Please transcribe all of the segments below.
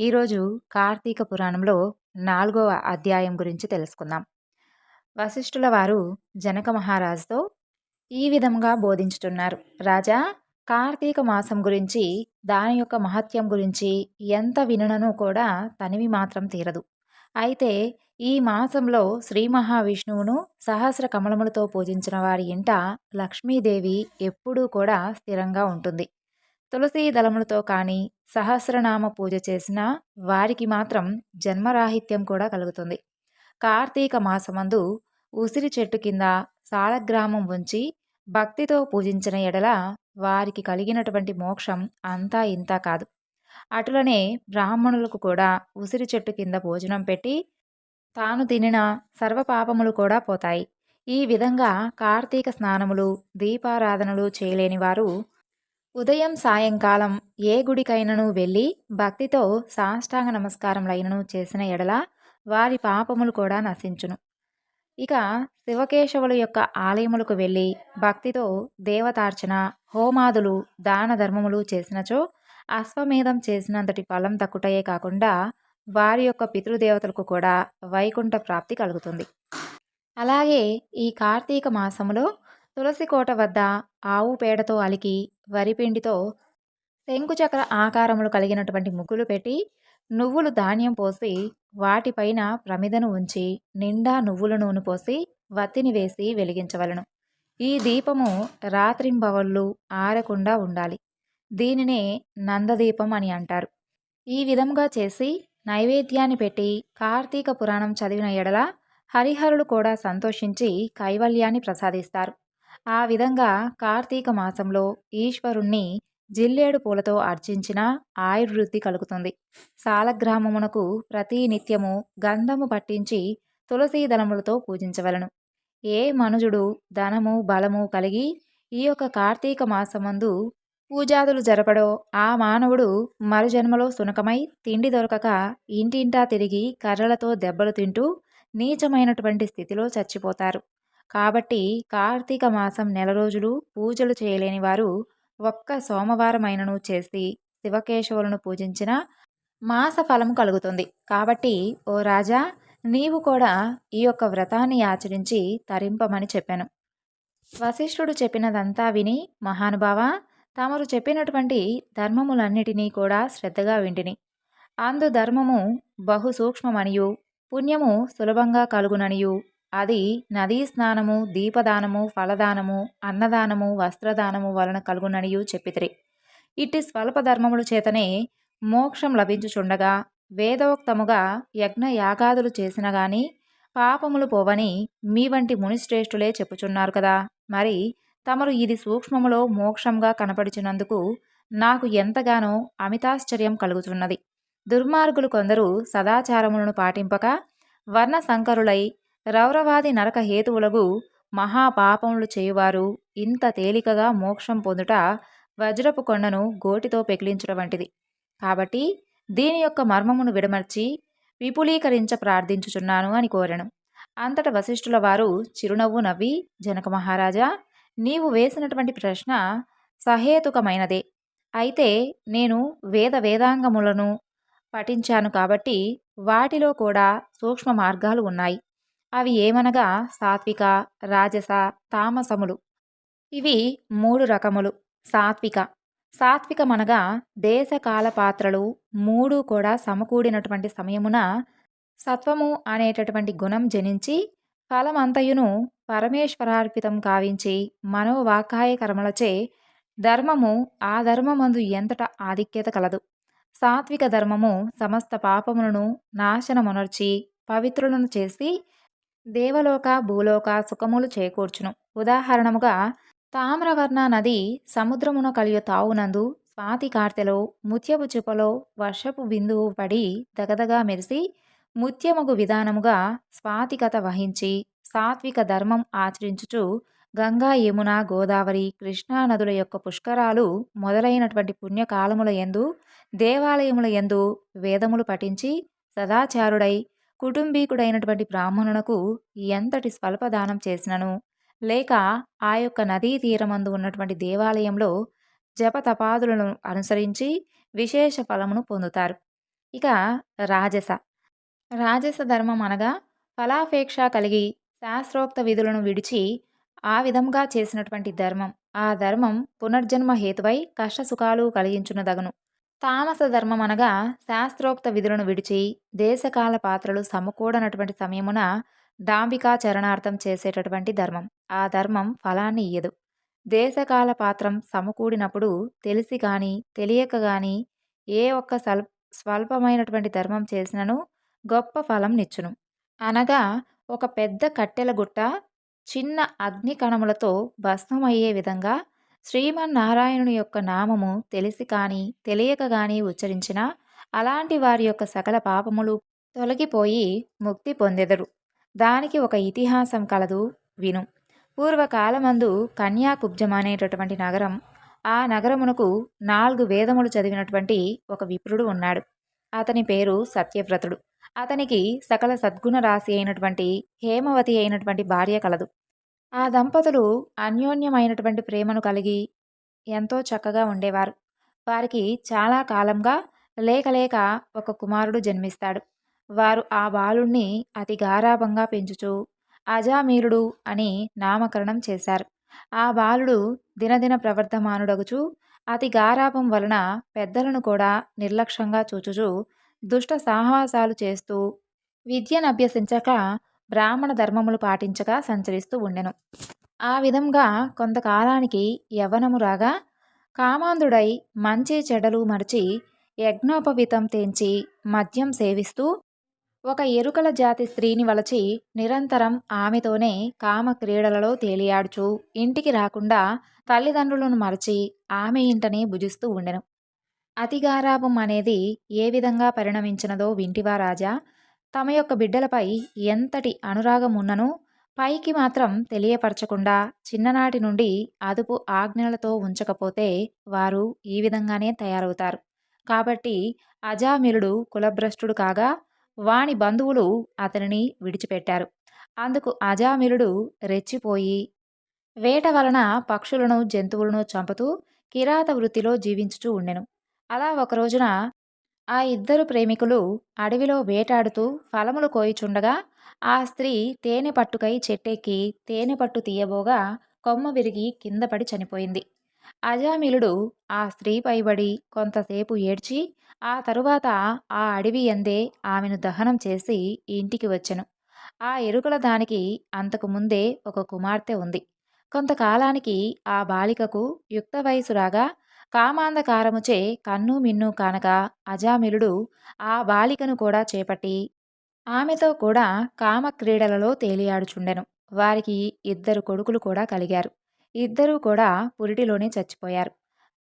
ఈరోజు కార్తీక పురాణంలో 4వ అధ్యాయం గురించి తెలుసుకుందాం. వశిష్ఠుల వారు జనక మహారాజుతో ఈ విధంగా బోధించుతున్నారు. రాజా, కార్తీక మాసం గురించి, దాని యొక్క మహత్యం గురించి ఎంత వినునను కూడా తనివి మాత్రం తీరదు. అయితే ఈ మాసంలో శ్రీ మహావిష్ణువును సహస్ర కమలములతో పూజించిన వారి ఇంట లక్ష్మీదేవి ఎప్పుడూ కూడా స్థిరంగా ఉంటుంది. తులసీ దళములతో కానీ సహస్రనామ పూజ చేసిన వారికి మాత్రం జన్మరాహిత్యం కూడా కలుగుతుంది. కార్తీక మాసమందు ఉసిరి చెట్టు కింద సాలగ్రామం ఉంచి భక్తితో పూజించిన ఎడల వారికి కలిగినటువంటి మోక్షం అంతా ఇంతా కాదు. అటులనే బ్రాహ్మణులకు కూడా ఉసిరి చెట్టు కింద భోజనం పెట్టి తాను తినిన సర్వపాపములు కూడా పోతాయి. ఈ విధంగా కార్తీక స్నానములు, దీపారాధనలు చేయలేని వారు ఉదయం సాయంకాలం ఏ గుడికైనను వెళ్ళి భక్తితో సాష్టాంగ నమస్కారములైనను చేసిన ఎడల వారి పాపములు కూడా నశించును. ఇక శివకేశవుల యొక్క ఆలయములకు వెళ్ళి భక్తితో దేవతార్చన, హోమాదులు, దాన ధర్మములు చేసినచో అశ్వమేధం చేసినంతటి ఫలం దక్కుటయే కాకుండా వారి యొక్క పితృదేవతలకు కూడా వైకుంఠ ప్రాప్తి కలుగుతుంది. అలాగే ఈ కార్తీక మాసములో తులసి కోట వద్ద ఆవు పేడతో అలికి వరిపిండితో శంకుచక్ర ఆకారములు కలిగినటువంటి ముగ్గులు పెట్టి నువ్వులు ధాన్యం పోసి వాటిపైన ప్రమిదను ఉంచి నిండా నువ్వుల నూనె పోసి వత్తిని వేసి వెలిగించవలను. ఈ దీపము రాత్రింబవళ్ళు ఆరకుండా ఉండాలి. దీనినే నందదీపం అని అంటారు. ఈ విధంగా చేసి నైవేద్యాన్ని పెట్టి కార్తీక పురాణం చదివిన ఎడల హరిహరులు కూడా సంతోషించి కైవల్యాన్ని ప్రసాదిస్తారు. ఆ విధంగా కార్తీక మాసంలో ఈశ్వరుణ్ణి జిల్లేడు పూలతో అర్చించిన ఆయుర్వృద్ధి కలుగుతుంది. సాలగ్రామమునకు ప్రతి నిత్యము గంధము పట్టించి తులసీ దళములతో పూజించవలను. ఏ మనుజుడు ధనము బలము కలిగి ఈ యొక్క కార్తీక మాసమందు పూజాదులు జరపడో ఆ మానవుడు మరుజన్మలో సునకమై తిండి దొరకక ఇంటింటా తిరిగి కర్రలతో దెబ్బలు తింటూ నీచమైనటువంటి స్థితిలో చచ్చిపోతారు. కాబట్టి కార్తీక మాసం నెల రోజులు పూజలు చేయలేని వారు ఒక్క సోమవారమైనను చేసి శివకేశవులను పూజించిన మాస ఫలము కలుగుతుంది. కాబట్టి ఓ రాజా, నీవు కూడా ఈ యొక్క వ్రతాన్ని ఆచరించి తరింపమని చెప్పాను. వశిష్ఠుడు చెప్పినదంతా విని, మహానుభావ, తమరు చెప్పినటువంటి ధర్మములన్నిటినీ కూడా శ్రద్ధగా వింటిని. అందు ధర్మము బహు సూక్ష్మమనియు పుణ్యము సులభంగా కలుగుననియు అది నదీ స్నానము, దీపదానము, ఫలదానము, అన్నదానము, వస్త్రదానము వలన కలుగుననియు చెప్పితిరి. ఇట్టి స్వల్ప ధర్మముల చేతనే మోక్షం లభించుచుండగా వేదోక్తముగా యజ్ఞ యాగాదులు చేసిన గాని పాపములు పోవని మీ వంటి మునిశ్రేష్ఠులే చెప్పుచున్నారు కదా. మరి తమరు ఇది సూక్ష్మములో మోక్షంగా కనపడుచున్నందుకు నాకు ఎంతగానో అమితాశ్చర్యం కలుగుతున్నది. దుర్మార్గులు కొందరు సదాచారములను పాటింపక వర్ణ సంకరులై రౌరవాది నరక హేతువులకు మహాపాపములు చేయువారు ఇంత తేలికగా మోక్షం పొందుట వజ్రపు కొండను గోటితో పెకిలించుట వంటిది. కాబట్టి దీని యొక్క మర్మమును విడమర్చి విపులీకరించ ప్రార్థించుచున్నాను అని కోరెను. అంతట వశిష్ఠుల వారు చిరునవ్వు నవ్వి, జనక మహారాజా, నీవు వేసినటువంటి ప్రశ్న సహేతుకమైనదే. అయితే నేను వేదాంగములను పఠించాను కాబట్టి వాటిలో కూడా సూక్ష్మ మార్గాలు ఉన్నాయి. అవి ఏమనగా సాత్విక, రాజస, తామసములు. ఇవి 3 రకములు. సాత్వికమనగా దేశకాల పాత్రలు 3 కూడా సమకూడినటువంటి సమయమున సత్వము అనేటటువంటి గుణం జనించి ఫలమంతయును పరమేశ్వరార్పితం కావించి మనోవాకాయ కర్మలచే ధర్మము ఆ ధర్మమందు ఎంతట ఆధిక్యత కలదు. సాత్విక ధర్మము సమస్త పాపములను నాశనమునర్చి పవిత్రులను చేసి దేవలోక భూలోక సుఖములు చేకూర్చును. ఉదాహరణముగా తామ్రవర్ణ నది సముద్రమున కలియు తావునందు స్వాతి కార్తెలో ముత్యపు చిపలో వర్షపు బిందువు పడి దగదగా మెరిసి ముత్యముగు విధానముగా స్వాతికత వహించి సాత్విక ధర్మం ఆచరించుచు గంగా, యమున, గోదావరి, కృష్ణా నదుల యొక్క పుష్కరాలు మొదలైనటువంటి పుణ్యకాలముల యందు దేవాలయముల యందు వేదములు పఠించి సదాచారుడై కుటుంబీకుడైనటువంటి బ్రాహ్మణునకు ఎంతటి స్వల్పదానం చేసినను లేక ఆ యొక్క నదీ తీరమందు ఉన్నటువంటి దేవాలయంలో జపతపాదులను అనుసరించి విశేష ఫలమును పొందుతారు. ఇక రాజస. రాజస ధర్మం అనగా ఫలాపేక్ష కలిగి శాస్త్రోక్త విధులను విడిచి ఆ విధంగా చేసినటువంటి ధర్మం. ఆ ధర్మం పునర్జన్మ హేతువై కష్టసుఖాలు కలిగించునదగును. తామస ధర్మం అనగా శాస్త్రోక్త విధులను విడిచి దేశకాల పాత్రలు సమకూడనటువంటి సమయమున డాంబికాచరణార్థం చేసేటటువంటి ధర్మం. ఆ ధర్మం ఫలాన్ని ఇయ్యదు. దేశకాల పాత్రం సమకూడినప్పుడు తెలిసి గాని, తెలియక గాని ఏ ఒక్క స్వల్పమైనటువంటి ధర్మం చేసినను గొప్ప ఫలం నిచ్చును. అనగా ఒక పెద్ద కట్టెల గుట్ట చిన్న అగ్ని కణములతో భస్మమయ్యే విధంగా శ్రీమన్నారాయణుని యొక్క నామము తెలిసి కానీ తెలియక గాని ఉచ్చరించిన అలాంటి వారి యొక్క సకల పాపములు తొలగిపోయి ముక్తి పొందెదరు. దానికి ఒక ఇతిహాసం కలదు, విను. పూర్వకాలమందు కన్యాకుబ్జం అనేటటువంటి నగరం. ఆ నగరమునకు 4 వేదములు చదివినటువంటి ఒక విప్రుడు ఉన్నాడు. అతని పేరు సత్యవ్రతుడు. అతనికి సకల సద్గుణ రాశి అయినటువంటి హేమవతి అయినటువంటి భార్య కలదు. ఆ దంపతులు అన్యోన్యమైనటువంటి ప్రేమను కలిగి ఎంతో చక్కగా ఉండేవారు. వారికి చాలా కాలంగా లేక లేక ఒక కుమారుడు జన్మిస్తాడు. వారు ఆ బాలుణ్ణి అతి గారాబంగా పెంచుచూ అజామీలుడు అని నామకరణం చేశారు. ఆ బాలుడు దినదిన ప్రవర్ధమానుడగుచు అతి గారాబం వలన పెద్దలను కూడా నిర్లక్ష్యంగా చూచుచూ దుష్ట సాహసాలు చేస్తూ విద్యనభ్యసించక బ్రాహ్మణ ధర్మములు పాటించక సంచరిస్తూ ఉండెను. ఆ విధంగా కొంతకాలానికి యవ్వనము రాగా కామాంధుడై మంచి చెడ్డలు మరచి యజ్ఞోపవీతం తేంచి మద్యం సేవిస్తూ ఒక ఎరుకల జాతి స్త్రీని వలచి నిరంతరం ఆమెతోనే కామక్రీడలలో తేలియాడుచూ ఇంటికి రాకుండా తల్లిదండ్రులను మరచి ఆమె ఇంటనే భుజిస్తూ ఉండెను. అతిగారాభం అనేది ఏ విధంగా పరిణమించినదో వింటివా రాజా? తమ యొక్క బిడ్డలపై ఎంతటి అనురాగం ఉన్ననూ పైకి మాత్రం తెలియపరచకుండా చిన్ననాటి నుండి అదుపు ఆజ్ఞలతో ఉంచకపోతే వారు ఈ విధంగానే తయారవుతారు. కాబట్టి అజామిలుడు కులభ్రష్టుడు కాగా వాని బంధువులు అతనిని విడిచిపెట్టారు. అందుకు అజామిలుడు రెచ్చిపోయి వేట వలన పక్షులను జంతువులను చంపుతూ కిరాత వృత్తిలో జీవించుచూ ఉండెను. అలా ఒక రోజున ఆ ఇద్దరు ప్రేమికులు అడవిలో వేటాడుతూ ఫలములు కోయుచుండగా ఆ స్త్రీ తేనె పట్టుకై చెట్టెక్కి తేనె పట్టు తీయబోగా కొమ్మ విరిగి కింద పడి చనిపోయింది. అజామిలుడు ఆ స్త్రీ పైబడి కొంతసేపు ఏడ్చి ఆ తరువాత ఆ అడవి యందే ఆమెను దహనం చేసి ఇంటికి వచ్చెను. ఆ ఎరుకల దానికి అంతకు ముందే ఒక కుమార్తె ఉంది. కొంతకాలానికి ఆ బాలికకు యుక్త వయసు రాగా కామాంధకారముచే కన్ను మిన్ను కానక అజామిలుడు ఆ బాలికను కూడా చేపట్టి ఆమెతో కూడా కామక్రీడలలో తేలియాడుచుండెను. వారికి 2 కొడుకులు కూడా కలిగారు. ఇద్దరూ కూడా పురిటిలోనే చచ్చిపోయారు.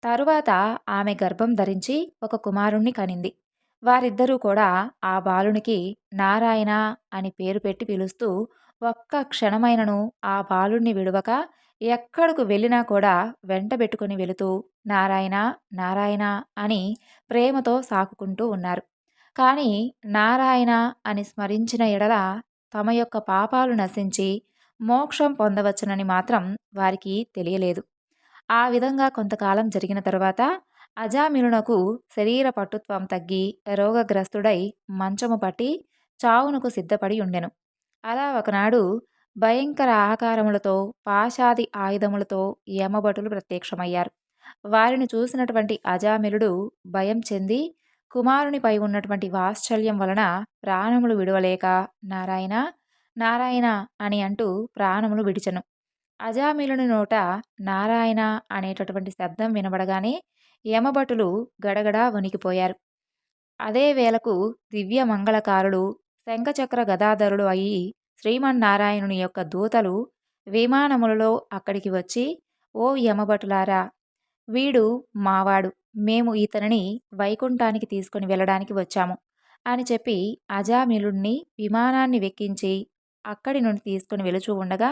తరువాత ఆమె గర్భం ధరించి ఒక కుమారుణ్ణి కనింది. వారిద్దరూ కూడా ఆ బాలునికి నారాయణ అని పేరు పెట్టి పిలుస్తూ ఒక్క క్షణమైనను ఆ బాలుణ్ణి విడువక ఎక్కడకు వెళ్ళినా కూడా వెంటబెట్టుకుని వెళుతూ నారాయణ నారాయణ అని ప్రేమతో సాకుకుంటూ ఉన్నారు. కానీ నారాయణ అని స్మరించిన ఎడల తమ యొక్క పాపాలు నశించి మోక్షం పొందవచ్చునని మాత్రం వారికి తెలియలేదు. ఆ విధంగా కొంతకాలం జరిగిన తరువాత అజామిలునకు శరీర పటుత్వం తగ్గి రోగగ్రస్తుడై మంచము పట్టి చావునకు సిద్ధపడి ఉండెను. అలా ఒకనాడు భయంకర ఆకారములతో పాశాది ఆయుధములతో యమభటులు ప్రత్యక్షమయ్యారు. వారిని చూసినటువంటి అజామిలుడు భయం చెంది కుమారునిపై ఉన్నటువంటి వాత్సల్యం వలన ప్రాణములు విడవలేక నారాయణ నారాయణ అని అంటూ ప్రాణములు విడిచెను. అజామిలుని నోట నారాయణ అనేటటువంటి శబ్దం వినబడగానే యమభటులు గడగడా వణికిపోయారు. అదే వేళకు దివ్య మంగళకారులు శంఖచక్ర గదాధరుడు అయి శ్రీమన్నారాయణుని యొక్క దూతలు విమానములలో అక్కడికి వచ్చి, ఓ యమభటులారా, వీడు మావాడు, మేము ఇతనిని వైకుంఠానికి తీసుకుని వెళ్ళడానికి వచ్చాము అని చెప్పి అజామిలుణ్ణి విమానాన్ని వెక్కించి అక్కడి నుండి తీసుకుని వెళుచూ ఉండగా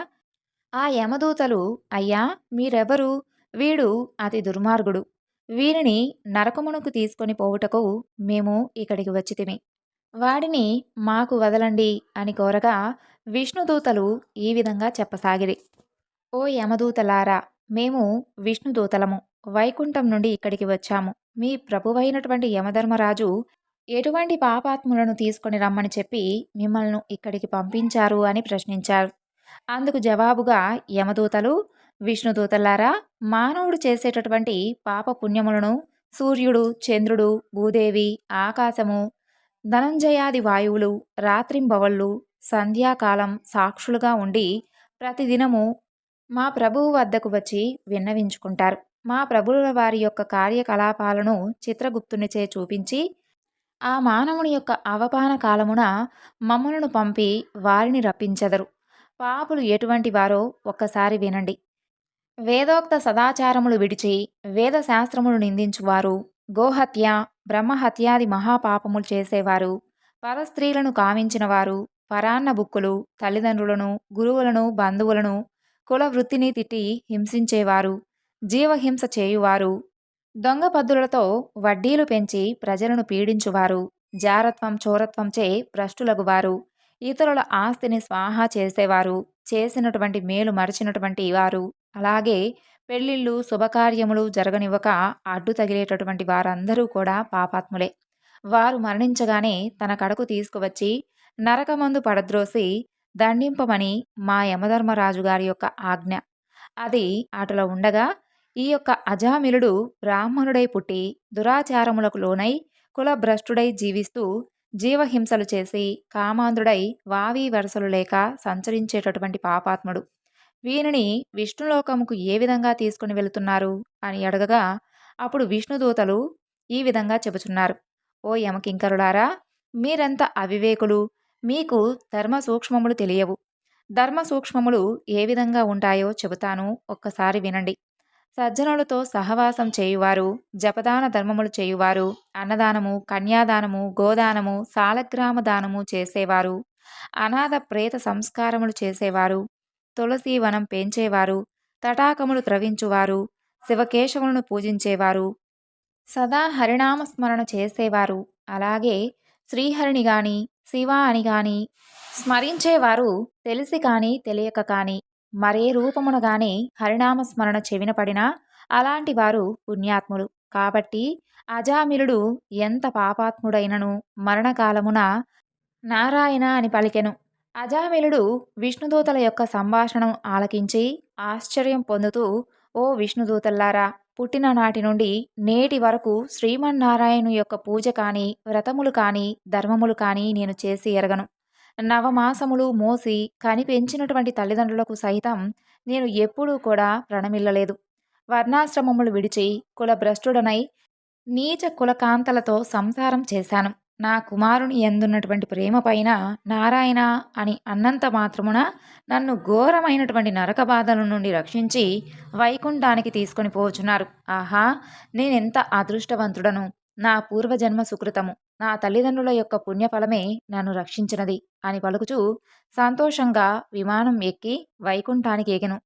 ఆ యమదూతలు, అయ్యా మీరెవరు? వీడు అతి దుర్మార్గుడు. వీరిని నరకమునకు తీసుకొని పోవుటకు మేము ఇక్కడికి వచ్చితిమి. వాడిని మాకు వదలండి అని కోరగా విష్ణుదూతలు ఈ విధంగా చెప్పసాగిరి. ఓ యమదూతలారా, మేము విష్ణుదూతలము. వైకుంఠం నుండి ఇక్కడికి వచ్చాము. మీ ప్రభువైనటువంటి యమధర్మరాజు ఎటువంటి పాపాత్ములను తీసుకొని రమ్మని చెప్పి మిమ్మల్ని ఇక్కడికి పంపించారు అని ప్రశ్నించారు. అందుకు జవాబుగా యమదూతలు, విష్ణుదూతలారా, మానవుడు చేసేటటువంటి పాప పుణ్యములను సూర్యుడు, చంద్రుడు, భూదేవి, ఆకాశము, ధనంజయాది వాయువులు రాత్రింబవళ్ళు సంధ్యాకాలం సాక్షులుగా ఉండి ప్రతిదినము మా ప్రభువు వద్దకు వచ్చి విన్నవించుకుంటారు. మా ప్రభువుల వారి యొక్క కార్యకలాపాలను చిత్రగుప్తునిచే చూపించి ఆ మానవుని యొక్క అవపాన కాలమున మమ్ములను పంపి వారిని రప్పించెదరు. పాపులు ఎటువంటి వారో ఒక్కసారి వినండి. వేదోక్త సదాచారములు విడిచి వేద శాస్త్రములు నిందించువారు, గోహత్య, బ్రహ్మహత్యాది మహాపాపములు చేసేవారు, పరస్త్రీలను కామించినవారు, పరాన్న బుక్కులు, తల్లిదండ్రులను, గురువులను, బంధువులను, కుల వృత్తిని తిట్టి హింసించేవారు, జీవహింస చేయువారు, దొంగ పద్దులతో వడ్డీలు పెంచి ప్రజలను పీడించువారు, జారత్వం చోరత్వంచే భ్రష్టులగువారు, ఇతరుల ఆస్తిని స్వాహా చేసేవారు, చేసినటువంటి మేలు మరచినటువంటి వారు, అలాగే పెళ్ళిళ్ళు శుభకార్యములు జరగనివ్వక అడ్డు తగిలేటటువంటి వారందరూ కూడా పాపాత్ములే. వారు మరణించగానే తన కడకు తీసుకువచ్చి నరకమందు పడద్రోసి దండింపమని మా యమధర్మరాజు గారి యొక్క ఆజ్ఞ. అది అటులో ఉండగా ఈ యొక్క అజామిలుడు బ్రాహ్మణుడై పుట్టి దురాచారములకు లోనై కులభ్రష్టుడై జీవిస్తూ జీవహింసలు చేసి కామాంధుడై వావి వరసలు లేక సంచరించేటటువంటి పాపాత్ముడు. వీనిని విష్ణులోకముకు ఏ విధంగా తీసుకుని వెళుతున్నారు అని అడగగా అప్పుడు విష్ణుదూతలు ఈ విధంగా చెబుతున్నారు. ఓ యమకింకరులారా, మీరెంత అవివేకులు! మీకు ధర్మ సూక్ష్మములు తెలియవు. ధర్మ సూక్ష్మములు ఏ విధంగా ఉంటాయో చెబుతాను, ఒక్కసారి వినండి. సజ్జనులతో సహవాసం చేయువారు, జపదాన ధర్మములు చేయువారు, అన్నదానము, కన్యాదానము, గోదానము, సాలగ్రామ దానము చేసేవారు, అనాథ ప్రేత సంస్కారములు చేసేవారు, తులసి వనం పెంచేవారు, తటాకములు త్రవించువారు, శివకేశవులను పూజించేవారు, సదా హరినామ స్మరణ చేసేవారు, అలాగే శ్రీహరిని గాని శివ అని గాని స్మరించేవారు తెలిసి కానీ తెలియక కానీ మరే రూపమున గాని హరినామ స్మరణ చెవిన పడినా అలాంటి వారు పుణ్యాత్ములు. కాబట్టి అజామిలుడు ఎంత పాపాత్ముడైనను మరణకాలమున నారాయణ అని పలికెను. అజామిలుడు విష్ణుదూతల యొక్క సంభాషణను ఆలకించి ఆశ్చర్యం పొందుతూ, ఓ విష్ణుదూతల్లారా, పుట్టిన నాటి నుండి నేటి వరకు శ్రీమన్నారాయణు యొక్క పూజ కాని, వ్రతములు కాని, ధర్మములు కాని నేను చేసి ఎరగను. నవమాసములు మోసి కనిపెంచినటువంటి తల్లిదండ్రులకు సైతం నేను ఎప్పుడూ కూడా ప్రణమిల్లలేదు. వర్ణాశ్రమములు విడిచి కులభ్రష్టుడనై నీచ కులకాంతలతో సంసారం చేశాను. నా కుమారుని ఎందున్నటువంటి ప్రేమ పైన నారాయణ అని అన్నంత మాత్రమున నన్ను ఘోరమైనటువంటి నరక బాధల నుండి రక్షించి వైకుంఠానికి తీసుకొని పోచున్నారు. ఆహా, నేనెంత అదృష్టవంతుడను! నా పూర్వజన్మ సుకృతము, నా తల్లిదండ్రుల యొక్క పుణ్యఫలమే నన్ను రక్షించినది అని పలుకుచూ సంతోషంగా విమానం ఎక్కి వైకుంఠానికి ఎగెను.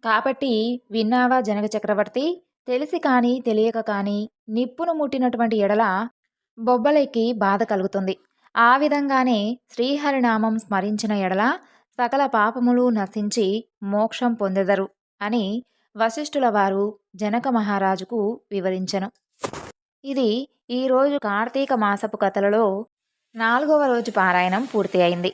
కాబట్టి విన్నావా జనక చక్రవర్తి, తెలిసి కానీ తెలియక కానీ నిప్పును ముట్టినటువంటి ఎడల బొబ్బలెక్కి బాధ కలుగుతుంది. ఆ విధంగానే శ్రీహరినామం స్మరించిన ఎడల సకల పాపములు నశించి మోక్షం పొందెదరు అని వశిష్ఠుల వారు జనక మహారాజుకు వివరించెను. ఇది ఈరోజు కార్తీక మాసపు కథలలో 4వ రోజు పారాయణం పూర్తి అయింది.